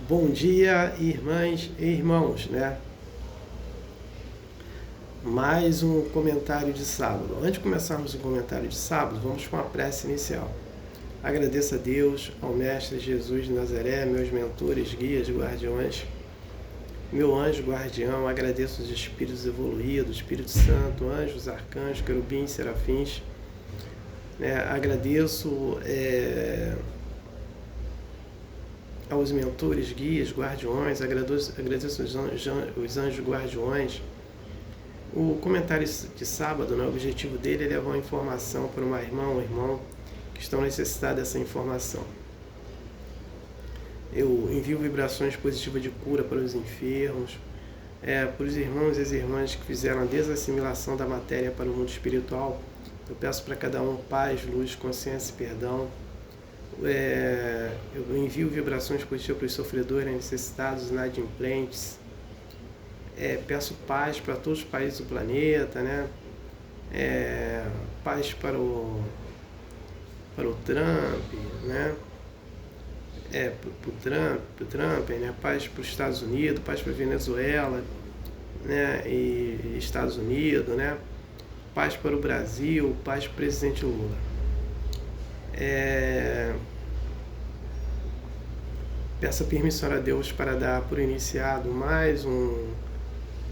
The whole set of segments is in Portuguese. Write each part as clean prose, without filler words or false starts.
Bom dia, irmãs e irmãos, né? Mais um comentário de sábado. Antes de começarmos o comentário de sábado, vamos com a prece inicial. Agradeço a Deus, ao Mestre Jesus de Nazaré, meus mentores, guias, guardiões, meu anjo guardião. Agradeço os espíritos evoluídos, Espírito Santo, anjos, arcanjos, querubins, serafins. Agradeço aos mentores, guias, guardiões, agradeço os anjos guardiões. O comentário de sábado, o objetivo dele é levar uma informação para uma irmã ou irmão que estão necessitados dessa informação. Eu envio vibrações positivas de cura para os enfermos, para os irmãos e as irmãs que fizeram a desassimilação da matéria para o mundo espiritual. Eu peço para cada um paz, luz, consciência e perdão. Eu envio vibrações positivas para os sofredores, necessitados, inadimplentes. Peço paz para todos os países do planeta, né? Paz para o Trump, né? Para o Trump, né? Paz para os Estados Unidos, paz para a Venezuela, né? E Estados Unidos, né? Paz para o Brasil, paz para o presidente Lula. Peço permissão a Deus para dar por iniciado mais um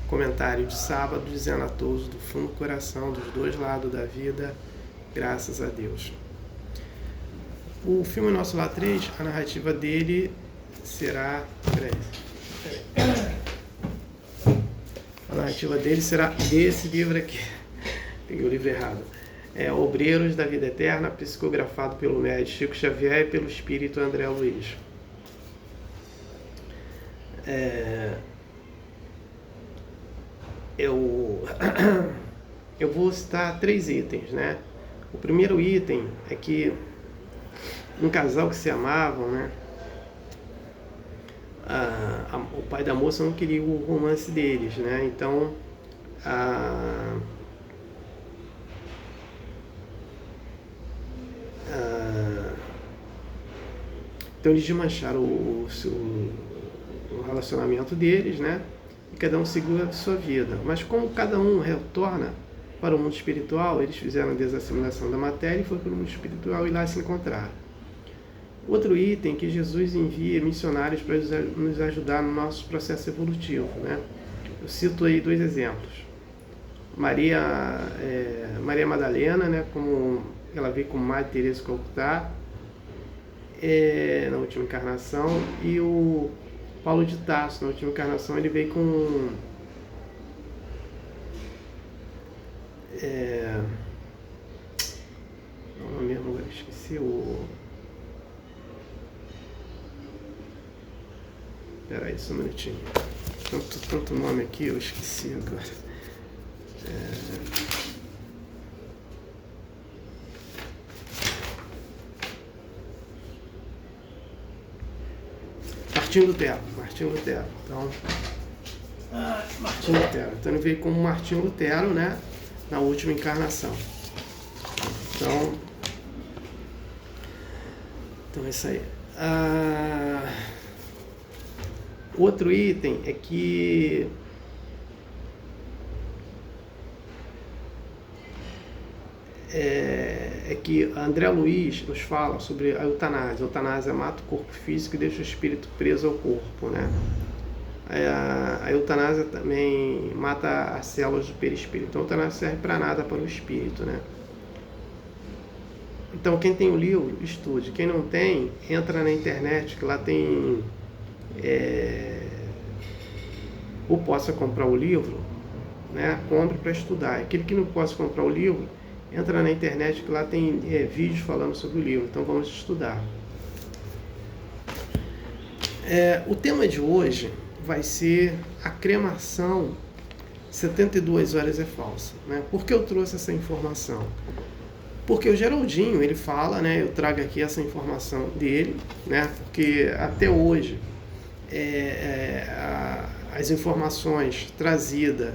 comentário de sábado, dizendo a todos do fundo do coração, dos dois lados da vida, graças a Deus. O filme Nosso Lar 3, a narrativa dele será... A narrativa dele será desse livro aqui. Peguei o livro errado. Obreiros da Vida Eterna, psicografado pelo médico Chico Xavier e pelo espírito André Luiz. Eu vou citar 3 itens, né? O primeiro item é que um casal que se amavam, né? O pai da moça não queria o romance deles, né? Então eles desmancharam o relacionamento deles, né? E cada um seguiu a sua vida. Mas como cada um retorna para o mundo espiritual, eles fizeram a desassimilação da matéria e foram para o mundo espiritual e lá se encontraram. Outro item que Jesus envia missionários para nos ajudar no nosso processo evolutivo, né? Eu cito aí 2 exemplos. Maria Madalena, né? Como ela veio como Madre Teresa de Calcutá, na última encarnação, e o Paulo de Tarso, na última encarnação, ele veio com não mesmo, esqueci o... Peraí, só um minutinho. Tanto nome aqui, eu esqueci agora. Martinho Lutero. Então, Martinho Lutero. Então ele veio como Martinho Lutero, né? Na última encarnação. Então é isso aí. Outro item é que André Luiz nos fala sobre a eutanásia. A eutanásia mata o corpo físico e deixa o espírito preso ao corpo, né? A eutanásia também mata as células do perispírito. Então a eutanásia serve para nada para o espírito, né? Então quem tem o livro, estude. Quem não tem, entra na internet, que lá tem... ou possa comprar o livro, né? Compre para estudar. Aquele que não possa comprar o livro, entra na internet, que lá tem vídeos falando sobre o livro. Então vamos estudar. O tema de hoje vai ser a cremação 72 horas é falsa, né? Por que eu trouxe essa informação? Porque o Geraldinho, ele fala, né? Eu trago aqui essa informação dele, né? Porque até hoje as informações trazidas,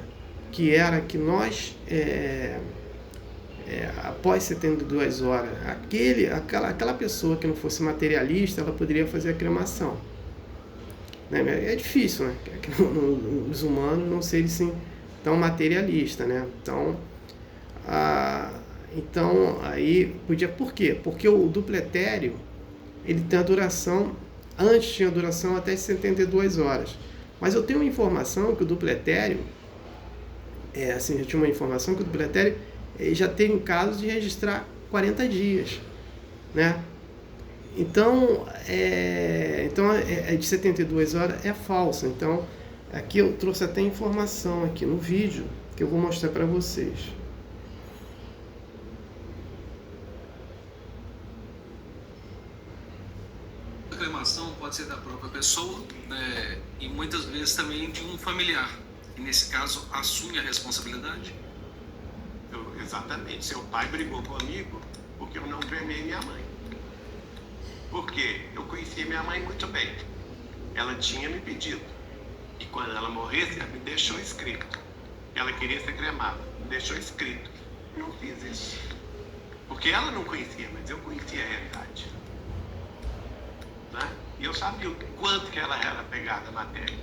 que era que nós após 72 horas, aquela pessoa que não fosse materialista, ela poderia fazer a cremação. né? É difícil, né? Os humanos não serem assim, tão materialistas, né? Então, aí podia... Por quê? Porque o duplo etéreo, ele tem a duração... Antes tinha duração até 72 horas. Mas eu tenho uma informação que o duplo etéreo... eu tinha uma informação que o duplo etéreo já teve casos de registrar 40 dias, né? Então, de 72 horas é falso. Então, aqui eu trouxe até informação aqui no vídeo que eu vou mostrar para vocês. A reclamação pode ser da própria pessoa, né, e muitas vezes também de um familiar, e nesse caso assume a responsabilidade. Exatamente. Seu pai brigou comigo porque eu não cremei minha mãe. Porque eu conhecia minha mãe muito bem. Ela tinha me pedido. E quando ela morresse, ela me deixou escrito. Ela queria ser cremada. Me deixou escrito. Eu não fiz isso. Porque ela não conhecia, mas eu conhecia a realidade. Né? E eu sabia o quanto que ela era apegada à matéria.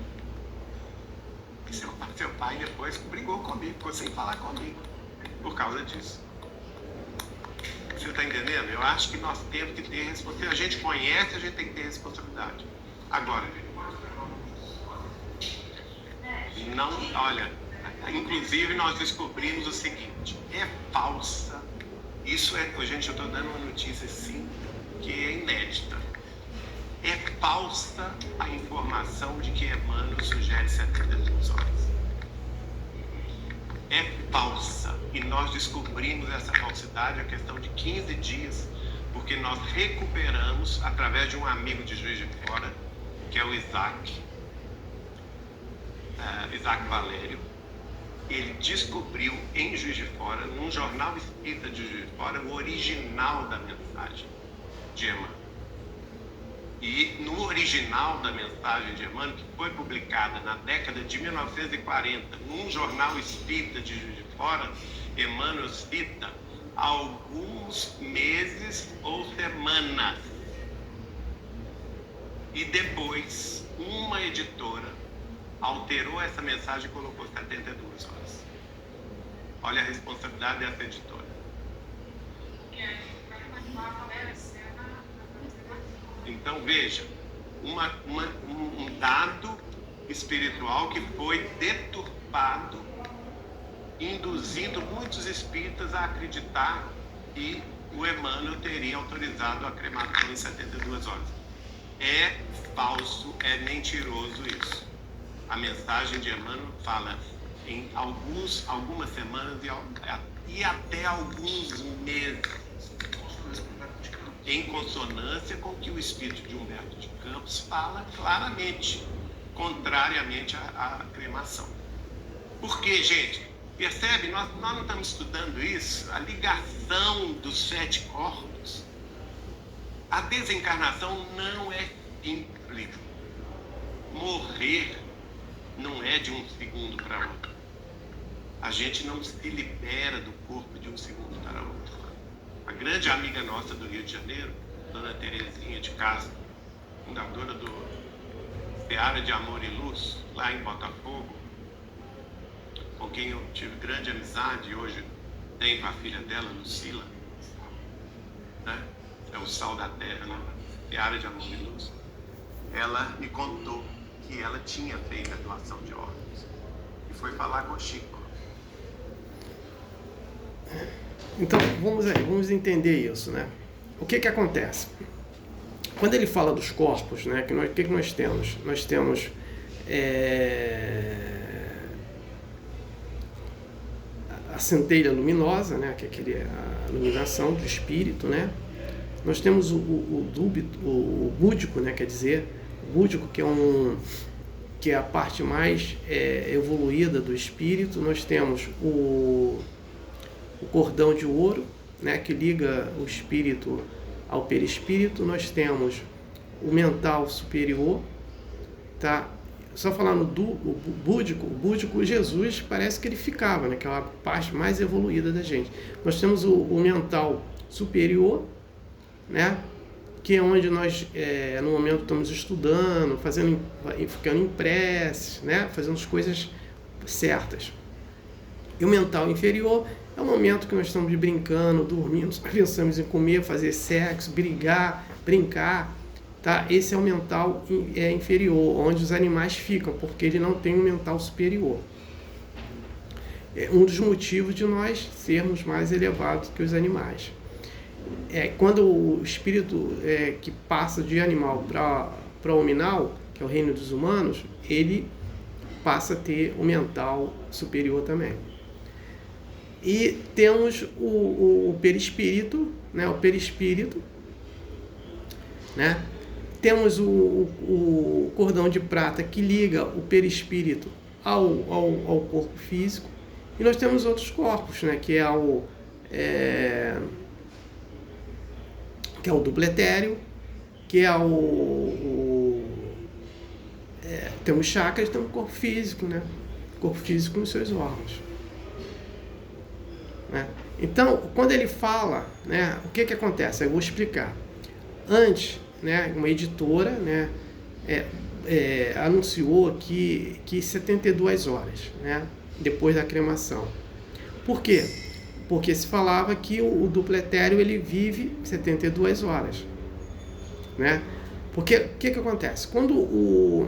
E seu pai depois brigou comigo, ficou sem falar comigo. Por causa disso. Você está entendendo? Eu acho que nós temos que ter responsabilidade. A gente conhece, a gente tem que ter responsabilidade. Agora, não, olha, inclusive nós descobrimos o seguinte, é falsa, gente, eu estou dando uma notícia assim, que é inédita. É falsa a informação de que Emmanuel sugere 72 horas. É falsa. E nós descobrimos essa falsidade a questão de 15 dias, porque nós recuperamos, através de um amigo de Juiz de Fora, que é o Isaac Valério. Ele descobriu em Juiz de Fora, num jornal espírita de Juiz de Fora, o original da mensagem de Emmanuel. E no original da mensagem de Emmanuel, que foi publicada na década de 1940, num jornal espírita de Juiz de Fora, Emmanuel cita alguns meses ou semanas. E depois, uma editora alterou essa mensagem e colocou 72 horas. Olha a responsabilidade dessa editora. Então, veja, um dado espiritual que foi deturpado, induzindo muitos espíritas a acreditar que o Emmanuel teria autorizado a cremação em 72 horas. É falso, é mentiroso isso. A mensagem de Emmanuel fala em algumas semanas e até alguns meses, em consonância com o que o espírito de Humberto de Campos fala claramente, contrariamente à cremação. Por quê, gente? Percebe? Nós não estamos estudando isso, a ligação dos 7 corpos. A desencarnação não é simples. Morrer não é de um segundo para outro. A gente não se libera do corpo de um segundo para outro. A grande amiga nossa do Rio de Janeiro, Dona Terezinha de Castro, fundadora do Seara de Amor e Luz, lá em Botafogo, com quem eu tive grande amizade e hoje tenho a filha dela, Lucila, né? É o sal da terra, né? Seara de Amor e Luz. Ela me contou que ela tinha feito a doação de órgãos e foi falar com o Chico. Então, vamos entender isso, né? O que acontece? Quando ele fala dos corpos, né? O que nós temos? Nós temos a centelha luminosa, né? Que é a iluminação do espírito, né? Nós temos o búdico, né? Quer dizer, o búdico que é a parte mais evoluída do espírito. Nós temos o cordão de ouro, né, que liga o espírito ao perispírito. Nós temos o mental superior, tá? Só falar no búdico, Jesus parece que ele ficava, né, que é a parte mais evoluída da gente. Nós temos o mental superior, né, que é onde nós, no momento, estamos estudando, ficando em preces, né? Fazendo as coisas certas. E o mental inferior é o momento que nós estamos brincando, dormindo, pensamos em comer, fazer sexo, brigar, brincar. Tá? Esse é o mental inferior, onde os animais ficam, porque ele não tem um mental superior. É um dos motivos de nós sermos mais elevados que os animais. Quando o espírito que passa de animal para o hominal, que é o reino dos humanos, ele passa a ter o mental superior também. E temos o perispírito, né? O perispírito, né? Temos o cordão de prata que liga o perispírito ao corpo físico. E nós temos outros corpos, né? Que é o dupletério, que é temos chakras, temos o corpo físico, né? Corpo físico nos seus órgãos. Né? Então, quando ele fala, né, o que acontece? Eu vou explicar. Antes, né, uma editora, né, anunciou que 72 horas, né, depois da cremação. Por quê? Porque se falava que o dupletério ele vive 72 horas. Né? Porque o que acontece? Quando o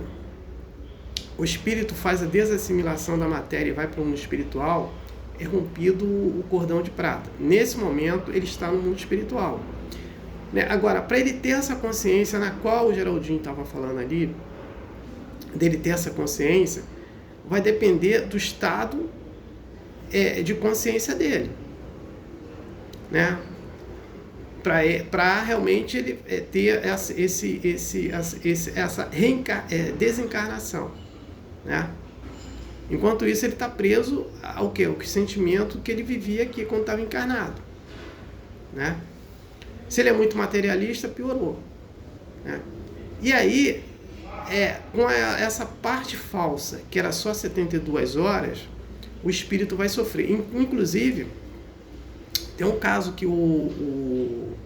espírito faz a desassimilação da matéria e vai para o mundo espiritual, é rompido o cordão de prata. Nesse momento, ele está no mundo espiritual. Né? Agora, para ele ter essa consciência na qual o Geraldinho estava falando ali, dele ter essa consciência, vai depender do estado de consciência dele. Né? Para realmente ele ter essa desencarnação. Né? Enquanto isso, ele está preso ao quê? O sentimento que ele vivia aqui quando estava encarnado. Né? Se ele é muito materialista, piorou. Né? E aí, com essa parte falsa, que era só 72 horas, o espírito vai sofrer. Inclusive, tem um caso que o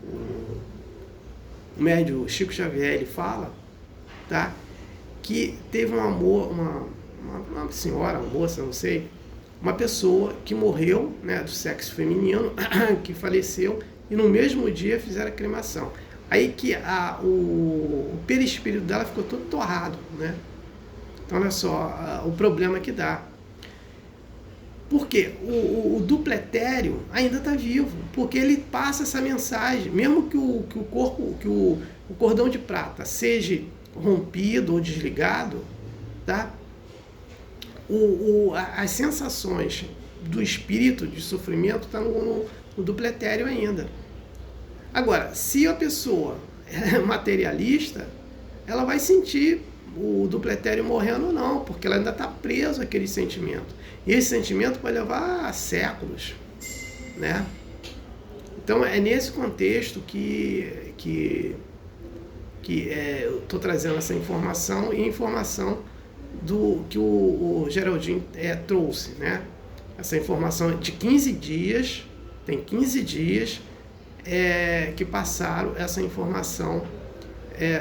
médium Chico Xavier ele fala, tá? Que teve uma senhora, uma moça, não sei, uma pessoa que morreu, né, do sexo feminino, que faleceu, e no mesmo dia fizeram a cremação. Aí que o perispírito dela ficou todo torrado, né? Então, olha só o problema que dá. Por quê? O dupletério ainda está vivo, porque ele passa essa mensagem, mesmo que o corpo, que o cordão de prata seja rompido ou desligado, tá? As sensações do espírito de sofrimento estão no dupletério ainda. Agora, se a pessoa é materialista, ela vai sentir o dupletério morrendo ou não, porque ela ainda está presa àquele sentimento. E esse sentimento pode levar a séculos. Né? Então, é nesse contexto que eu estou trazendo essa informação e informação que o Geraldinho trouxe, né? Essa informação de 15 dias, tem 15 dias que passaram essa informação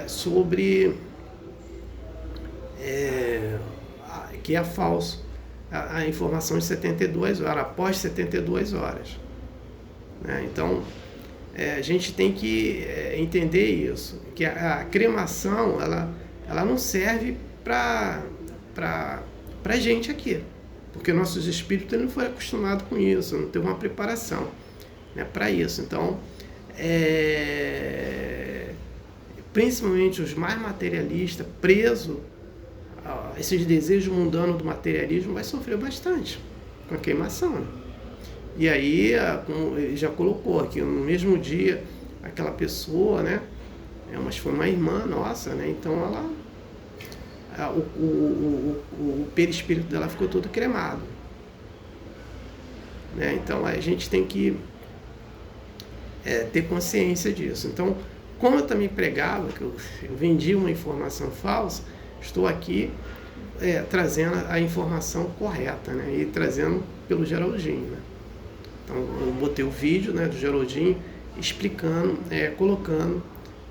sobre que é falso, a informação de 72 horas, após 72 horas. Né? Então, a gente tem que entender isso, que a cremação ela não serve para gente aqui, porque nossos espíritos não foram acostumados com isso, não teve uma preparação, né, para isso. Então, principalmente os mais materialistas, presos a esses desejos mundanos do materialismo, vai sofrer bastante com a queimação. Né? E aí, como ele já colocou aqui, no mesmo dia, aquela pessoa, né, mas foi uma irmã nossa, né, então o perispírito dela ficou todo cremado. Né? Então a gente tem que ter consciência disso. Então, como eu também pregava, que eu vendi uma informação falsa, estou aqui trazendo a informação correta, né? E trazendo pelo Geraldinho. Né? Então, eu botei o vídeo, né, do Geraldinho explicando, colocando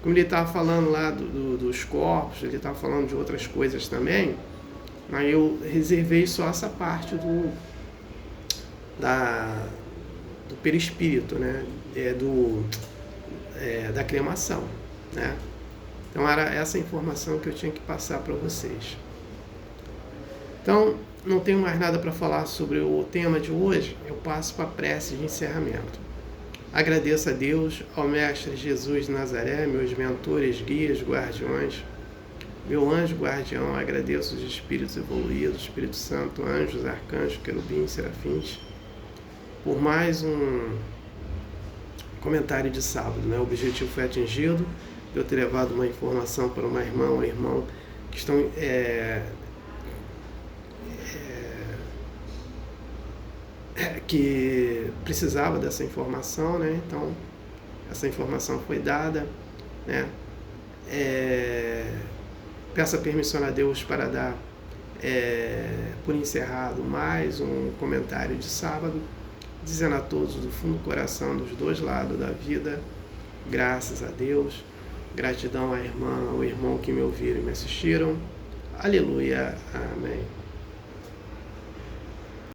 Como ele estava falando lá dos corpos, ele estava falando de outras coisas também, aí eu reservei só essa parte do perispírito, né? Da cremação, né? Então era essa informação que eu tinha que passar para vocês. Então, não tenho mais nada para falar sobre o tema de hoje, eu passo para a prece de encerramento. Agradeço a Deus, ao Mestre Jesus de Nazaré, meus mentores, guias, guardiões, meu anjo guardião, agradeço os espíritos evoluídos, Espírito Santo, anjos, arcanjos, querubins, serafins, por mais um comentário de sábado, né? O objetivo foi atingido, de eu ter levado uma informação para uma irmã ou um irmão que estão que precisava dessa informação, né? Então essa informação foi dada, né? Peço a permissão a Deus para dar por encerrado mais um comentário de sábado, dizendo a todos do fundo do coração, dos dois lados da vida, graças a Deus, gratidão à irmã, ao irmão que me ouviram e me assistiram. Aleluia, amém.